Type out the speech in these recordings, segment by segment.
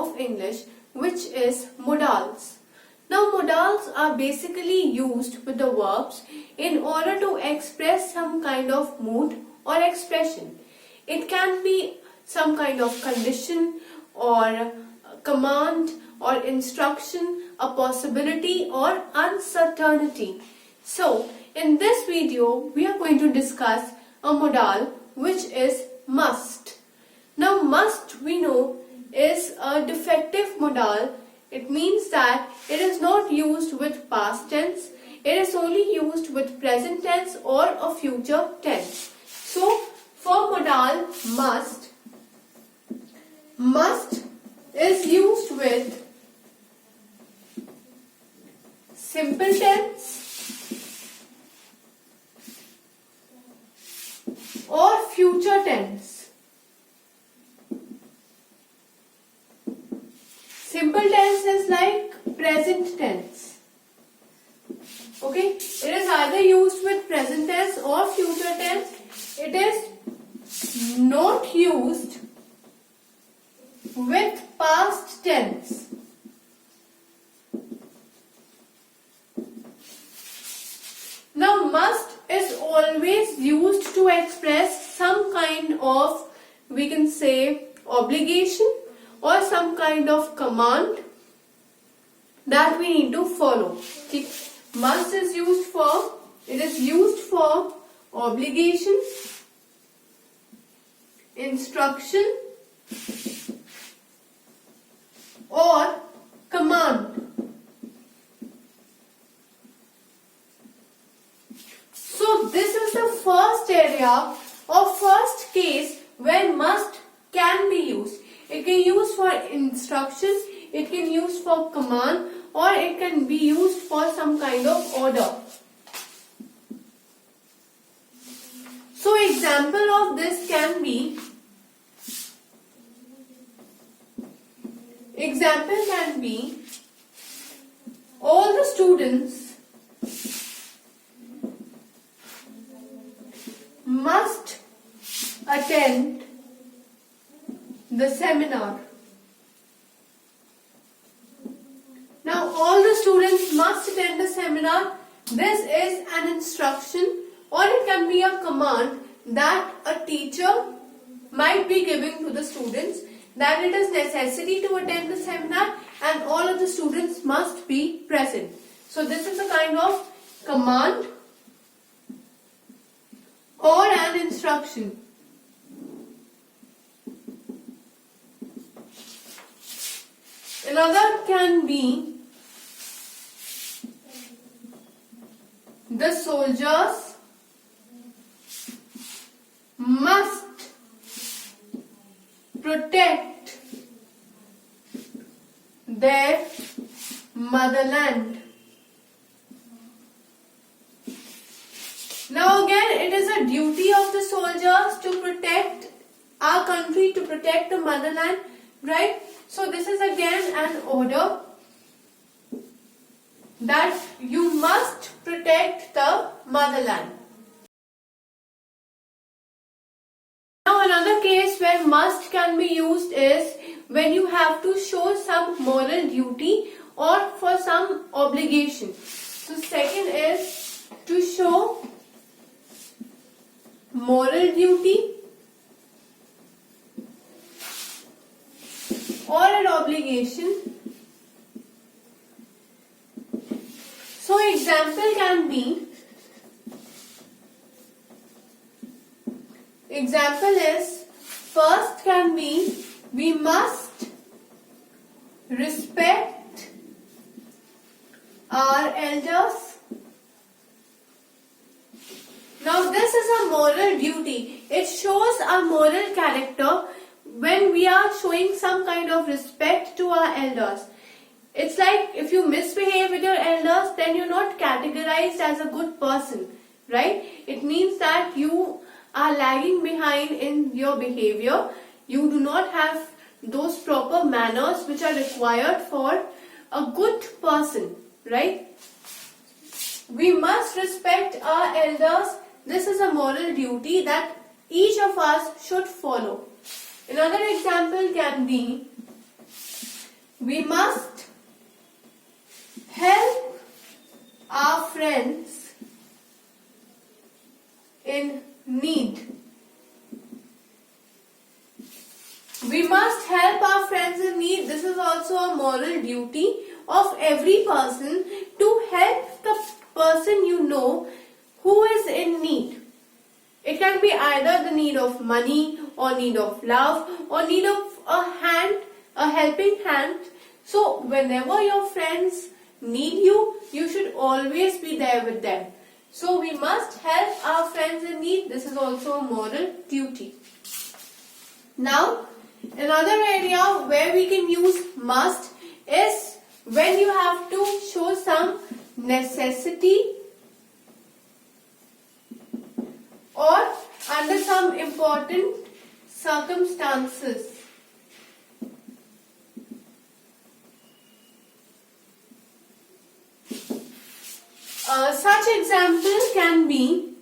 of English, which is modals. Now modals are basically used with the verbs in order to express some kind of mood or expression. It can be some kind of condition or command or instruction, a possibility or uncertainty. So in this video we are going to discuss a modal which is must. Now must, we know, is a defective modal. It means that it is not used with past tense. It is only used with present tense or a future tense. So for modal must is used with simple tense or future tense. Simple tense is like present tense. Okay, it is either used with present tense or future tense. It is not used with past tense. Now must is always used to express some kind of, we can say, obligation or some kind of command that we need to follow. Okay. Must is used for obligation, instruction or command. So this is the first area or first case where must can be used. It can be used for instruction, it can be used for command, or it can be used for some kind of order. So example of this can be, all the students must attend the seminar. Now all the students must attend the seminar. This is an instruction or it can be a command that a teacher might be giving to the students, that it is necessary to attend the seminar and all of the students must be present. So this is a kind of command or an instruction. Another can be, the soldiers must protect their motherland. Now again, it is a duty of the soldiers to protect our country, to protect the motherland, right? So this is again an order that you must protect the motherland. Now another case where must can be used is when you have to show some moral duty or for some obligation. So second is to show moral duty or an obligation. So example can be, first can be, we must respect our elders. Now this is a moral duty. It shows our moral character when we are showing some kind of respect to our elders. It's like if you misbehave with your elders, then you're not categorized as a good person, right? It means that you are lagging behind in your behavior. You do not have those proper manners which are required for a good person, right? We must respect our elders. This is a moral duty that each of us should follow. Another example can be, We must help our friends in need. We must help our friends in need. This is also a moral duty of every person to help the person you know who is in need. It can be either the need of money or need of love or need of a hand, a helping hand. So whenever your friends need you, you should always be there with them. So we must help our friends in need. This is also a moral duty. Now, another area where we can use must is when you have to show some necessity or under some important circumstances. Such example can be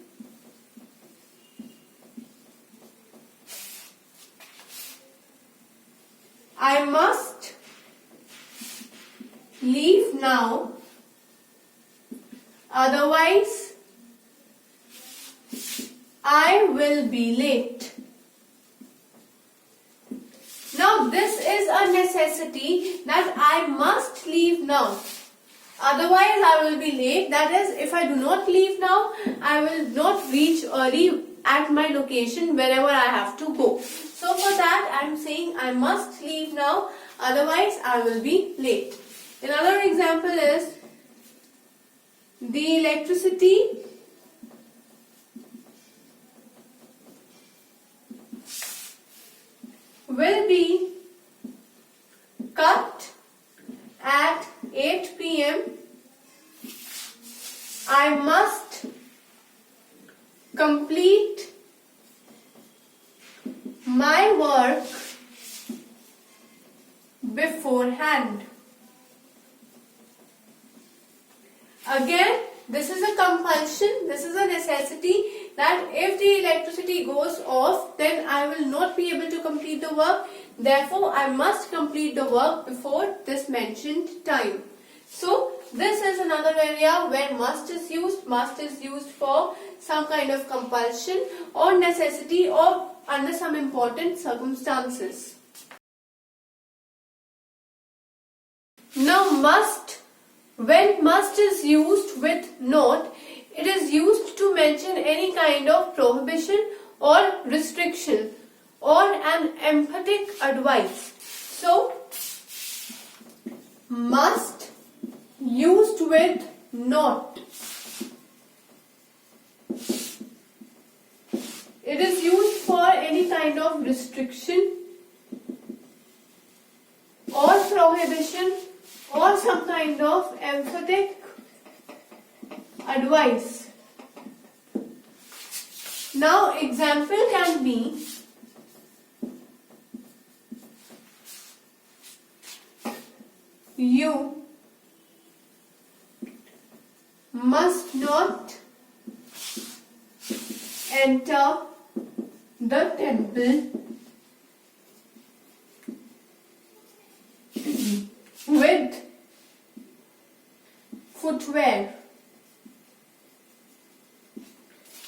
I must leave now, otherwise I will be late. Now this is a necessity that I must leave now. Otherwise I will be late. That is, if I do not leave now, I will not reach early at my location wherever I have to go. So for that I am saying I must leave now, otherwise I will be late. Another example is the electricity will be cut at 8 p.m. I must complete my work beforehand. Again, this is a compulsion, this is a necessity that if the electricity goes off, then I will not be able to complete the work. Therefore, I must complete the work before this mentioned time. So, this is another area where must is used. Must is used for some kind of compulsion or necessity or under some important circumstances. Now, must, when must is used with not, it is used to mention any kind of prohibition or restriction or an emphatic advice. So, must used with not. It is used for any kind of restriction or prohibition or some kind of emphatic advice. Now, example can be you must not enter the temple with footwear.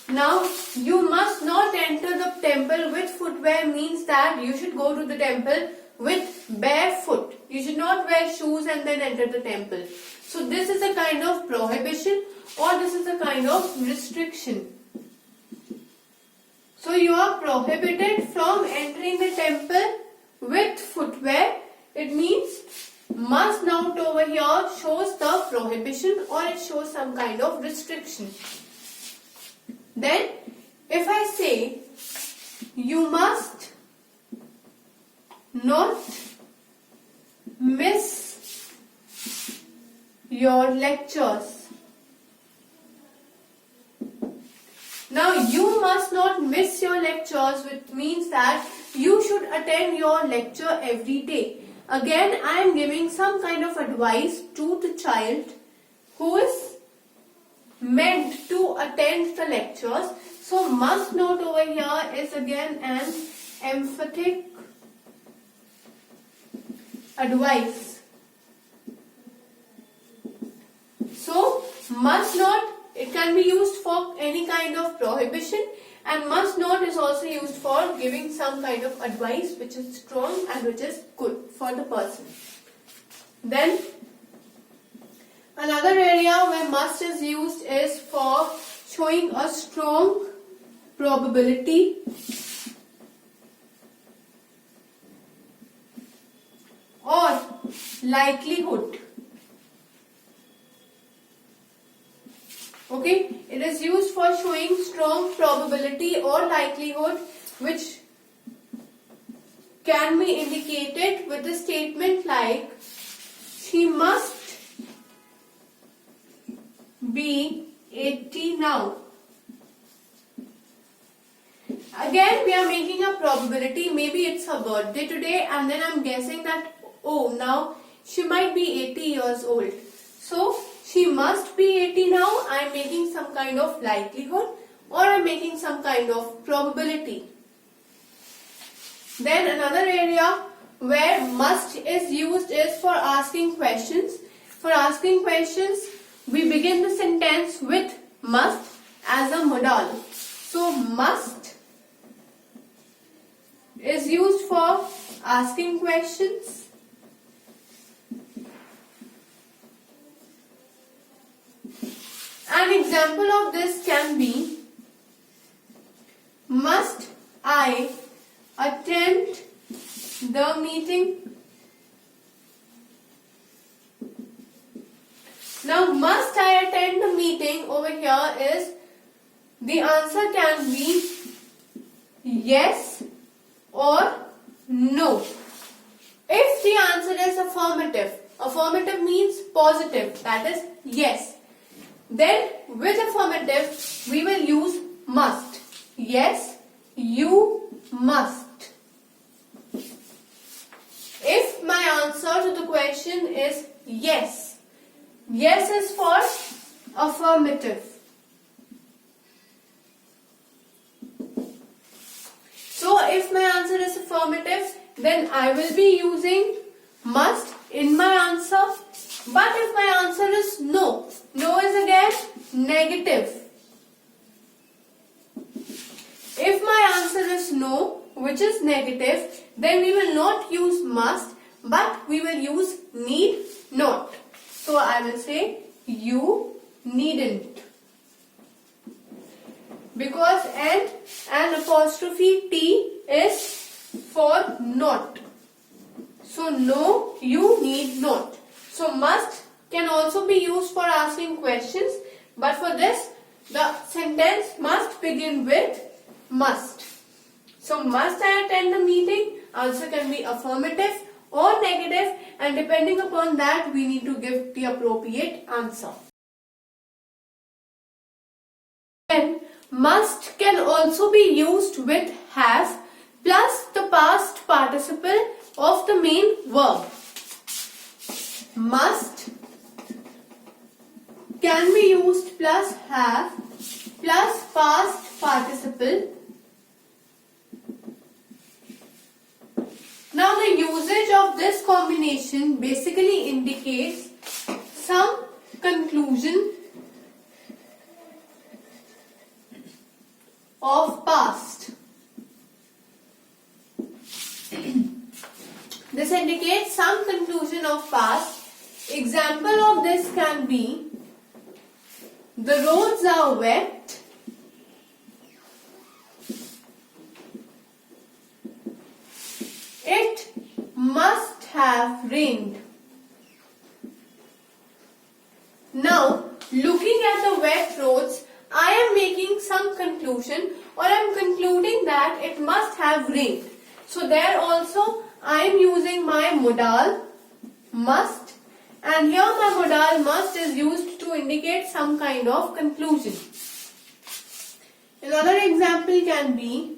Now, you must not enter the temple with footwear means that you should go to the temple with barefoot. You should not wear shoes and then enter the temple. So, this is a kind of prohibition or this is a kind of restriction. So, you are prohibited from entering the temple with footwear. It means must note over here shows the prohibition or it shows some kind of restriction. Then, if I say you must not miss your lectures. Now, you must not miss your lectures, which means that you should attend your lecture every day. Again, I am giving some kind of advice to the child who is meant to attend the lectures. So, must note over here is again an emphatic advice. Must not, it can be used for any kind of prohibition, and must not is also used for giving some kind of advice which is strong and which is good for the person. Then another area where must is used is for showing a strong probability or likelihood. Okay, it is used for showing strong probability or likelihood, which can be indicated with a statement like she must be 80 now. Again, we are making a probability. Maybe it's her birthday today, and then I'm guessing that, oh, now she might be 80 years old. So she must be 80 now. I'm making some kind of likelihood, or I'm making some kind of probability. Then another area where must is used is for asking questions. For asking questions, we begin the sentence with must as a modal. So must is used for asking questions. An example of this can be, must I attend the meeting? Now, must I attend the meeting over here is, the answer can be yes or no. If the answer is affirmative, affirmative means positive, that is yes. Then with affirmative, we will use must. Yes, you must. If my answer to the question is yes, yes is for affirmative. So if my answer is affirmative, then I will be using must in my answer. But if my answer is no, no is again negative. If my answer is no, which is negative, then we will not use must, but we will use need not. So I will say you needn't. Because and apostrophe T is for not. So no, you need not. So must can also be used for asking questions, but for this the sentence must begin with must. So must I attend the meeting? Answer can be affirmative or negative, and depending upon that we need to give the appropriate answer. Then must can also be used with have plus the past participle of the main verb. Must can be used plus have plus past participle. Now the usage of this combination basically indicates some conclusion of past. This indicates some conclusion of past. Example of this can be, the roads are wet. It must have rained. Now, looking at the wet roads, I am making some conclusion, or I am concluding that it must have rained. So there also I am using my modal must, and here my modal must is used to indicate some kind of conclusion. Another example can be,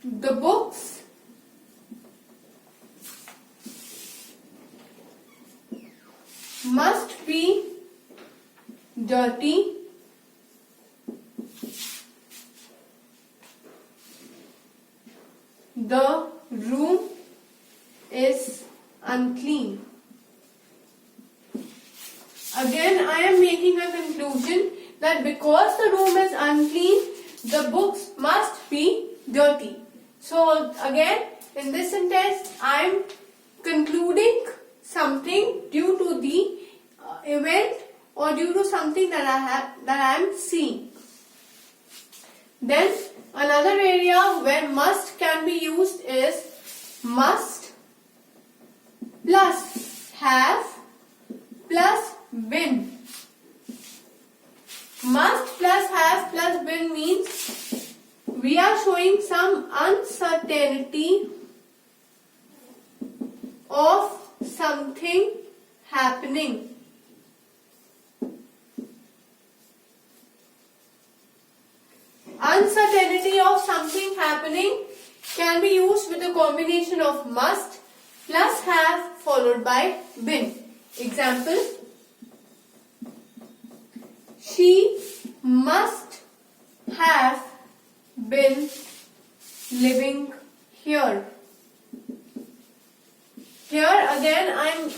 the books must be dirty The room is unclean. Again, I am making a conclusion that because the room is unclean, the books must be dirty. So again, in this sentence, I am concluding something due to the event or due to something that I am seeing. Then another area where must can be used is must plus have plus been. Must plus have plus been means we are showing some uncertainty of something happening. Uncertainty of something happening can be used with a combination of must plus have followed by been. Example, she must have been living here. Here again I am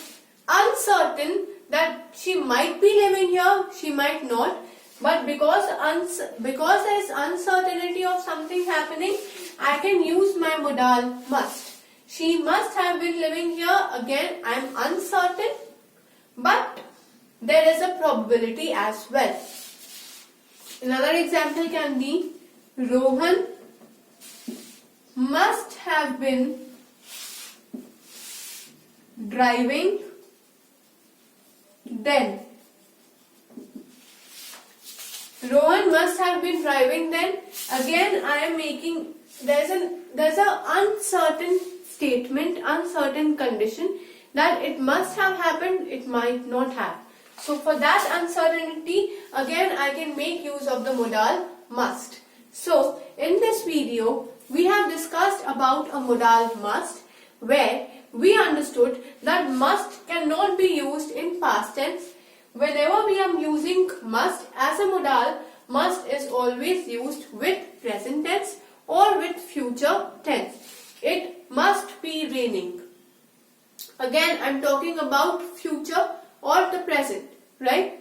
uncertain that she might be living here, she might not. But because there is uncertainty of something happening, I can use my modal must. She must have been living here. Again, I am uncertain, but there is a probability as well. Another example can be Rohan must have been driving then. Rohan must have been driving then. Again, I am making there's a uncertain statement, uncertain condition that it must have happened, it might not have. So for that uncertainty, again I can make use of the modal must. So in this video, we have discussed about a modal must, where we understood that must cannot be used in past tense. Whenever we are using must as a modal, must is always used with present tense or with future tense. It must be raining. Again, I am talking about future or the present, right?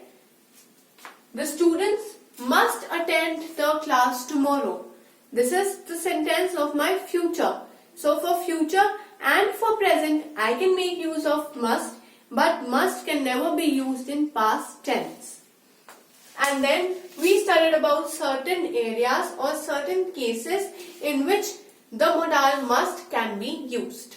The students must attend the class tomorrow. This is the sentence of my future. So for future and for present, I can make use of must, but must can never be used in past tense. And then we studied about certain areas or certain cases in which the modal must can be used.